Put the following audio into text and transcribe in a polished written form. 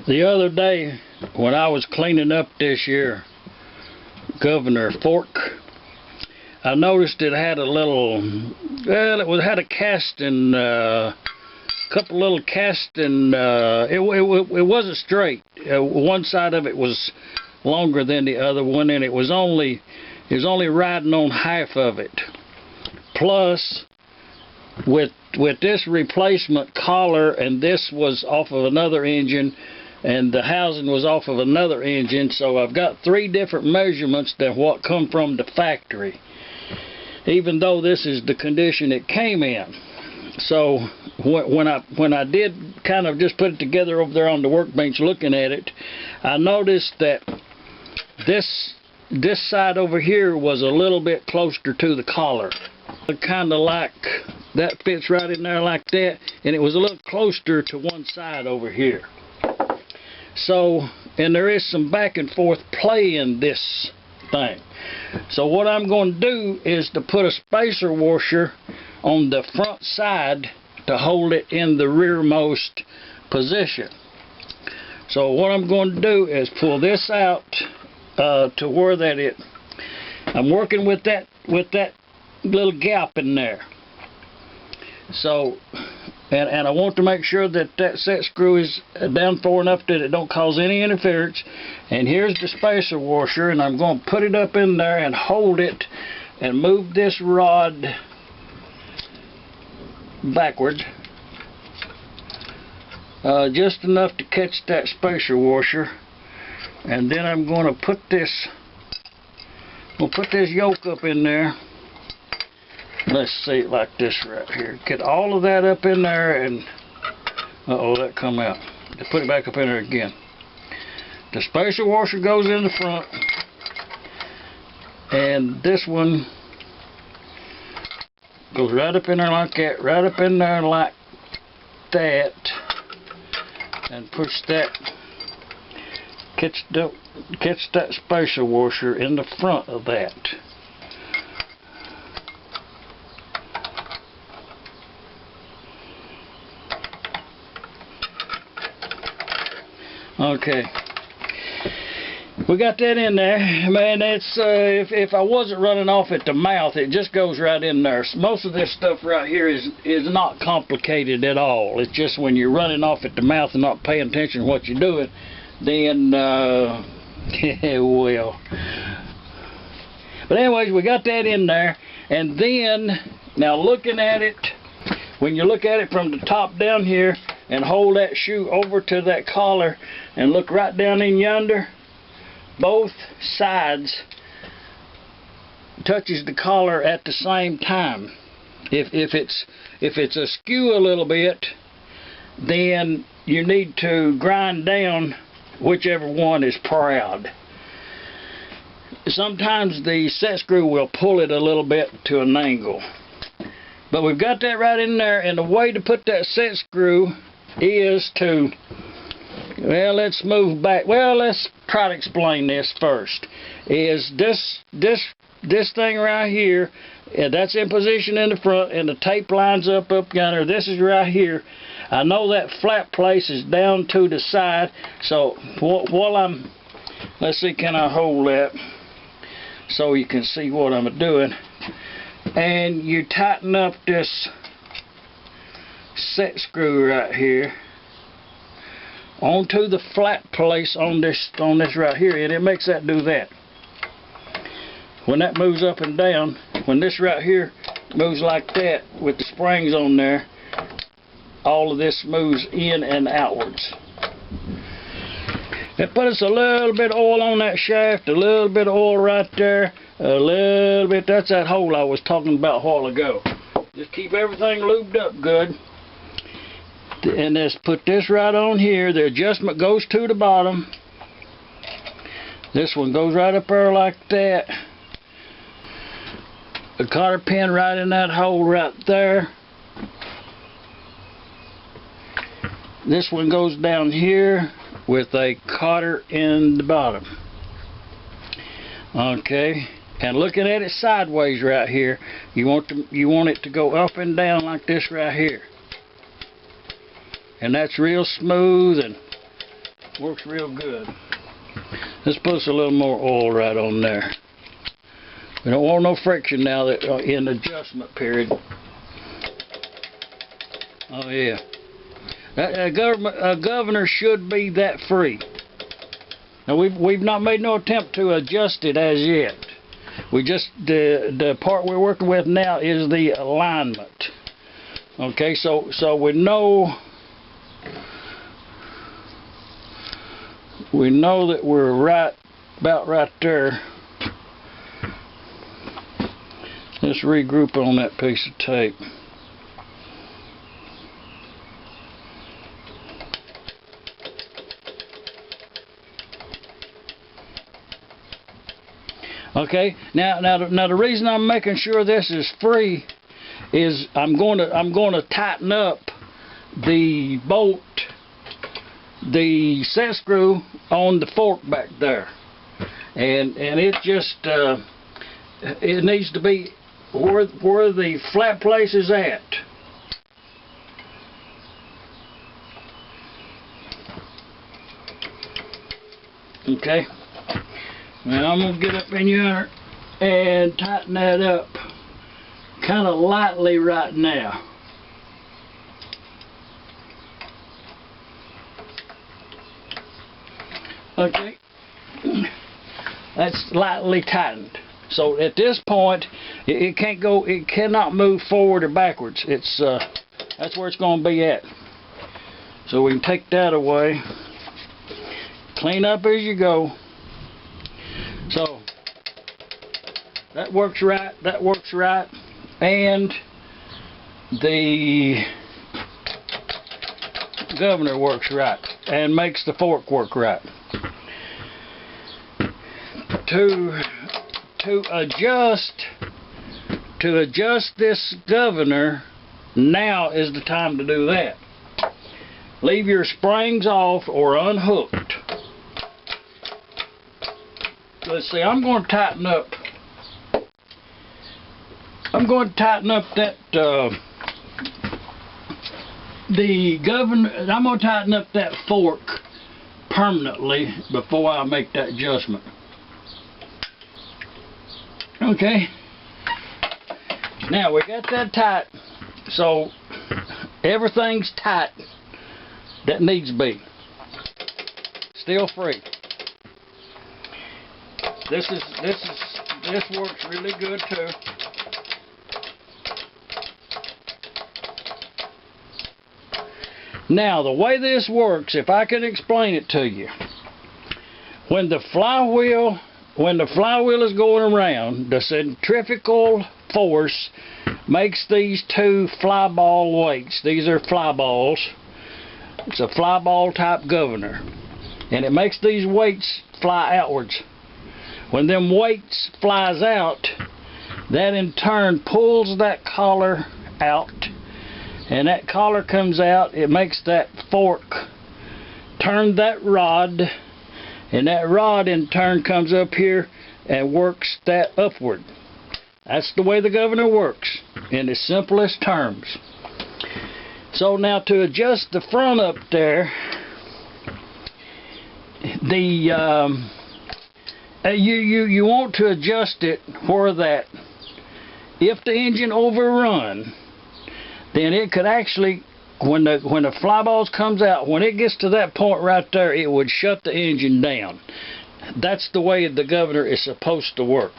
The other day, when I was cleaning up this year governor fork, I noticed it had a little, well, it had a casting, couple little casting. It wasn't straight. One side of it was longer than the other one, and it was only riding on half of it. Plus, with this replacement collar, and this was off of another engine, and the housing was off of another engine, so I've got 3 different measurements than what come from the factory, even though this is the condition it came in. So when I did kind of just put it together over there on the workbench looking at it, I noticed that this side over here was a little bit closer to the collar. Kind of like that fits right in there like that, and it was a little closer to one side over here. So, and there is some back and forth play in this thing. So what I'm going to do is to put a spacer washer on the front side to hold it in the rearmost position. So what I'm going to do is pull this out to where that I'm working with that little gap in there. So, and I want to make sure that that set screw is down far enough that it don't cause any interference. And here's the spacer washer, and I'm going to put it up in there and hold it and move this rod backwards just enough to catch that spacer washer. And then I'm going to put this yoke up in there. Let's see it like this right here. Get all of that up in there, and uh-oh, that come out. Just put it back up in there again. The spacer washer goes in the front, and this one goes right up in there like that, right up in there like that, and push that, catch that spacer washer in the front of that. Okay, we got that in there. Man, it's if I wasn't running off at the mouth, it just goes right in there. Most of this stuff right here is not complicated at all. It's just when you're running off at the mouth and not paying attention to what you're doing, then well. But anyways, we got that in there, and then now looking at it, when you look at it from the top down here and hold that shoe over to that collar and look right down in yonder, both sides touches the collar at the same time. If it's askew a little bit, then you need to grind down whichever one is proud. Sometimes the set screw will pull it a little bit to an angle. But we've got that right in there, and the way to put that set screw is to, well, let's move back. Well, let's try to explain this first. Is this thing right here, that's in position in the front, and the tape lines up yonder. This is right here. I know that flat place is down to the side, so while let's see, can I hold that so you can see what I'm doing? And you tighten up this set screw right here onto the flat place on this right here, and it makes that do that. When that moves up and down, when this right here moves like that with the springs on there, all of this moves in and outwards. It puts a little bit of oil on that shaft, a little bit of oil right there, a little bit. That's that hole I was talking about a while ago. Just keep everything lubed up good. And let's put this right on here. The adjustment goes to the bottom. This one goes right up there like that. The cotter pin right in that hole right there. This one goes down here with a cotter in the bottom. Okay, and looking at it sideways right here, you want it to go up and down like this right here. And that's real smooth, and Works real good. Let's put us a little more oil right on there. We don't want no friction now that in the adjustment period. Oh yeah. A governor should be that free. Now we've not made no attempt to adjust it as yet. We just the part we're working with now is the alignment. Okay, so we know that we're about right there. Let's regroup on that piece of tape. Okay, now the reason I'm making sure this is free is I'm going to tighten up the bolt, the set screw on the fork back there, and it just it needs to be where the flat place is at. Okay. Now I'm going to get up in here and tighten that up kind of lightly right now. Okay, that's lightly tightened. So at this point, it can't go, it cannot move forward or backwards. It's that's where it's going to be at. So we can take that away. Clean up as you go. So that works right, and the governor works right and makes the fork work right. To adjust this governor, now is the time to do that. Leave your springs off or unhooked. Let's see, I'm going to tighten up that the governor. I'm going to tighten up that fork permanently before I make that adjustment. Okay, now we got that tight, so everything's tight that needs to be. Still free. This works really good too. Now the way this works, if I can explain it to you, when the flywheel is going around, the centrifugal force makes these two fly ball weights. These are fly balls. It's a fly ball type governor, and it makes these weights fly outwards. When them weights flies out, that in turn pulls that collar out, and that collar comes out. It makes that fork turn that rod, and that rod in turn comes up here and works that upward. That's the way the governor works in the simplest terms. So now to adjust the front up there, you want to adjust it where that, if the engine overrun, then it could actually, when the fly balls comes out, when it gets to that point right there, it would shut the engine down. That's the way the governor is supposed to work.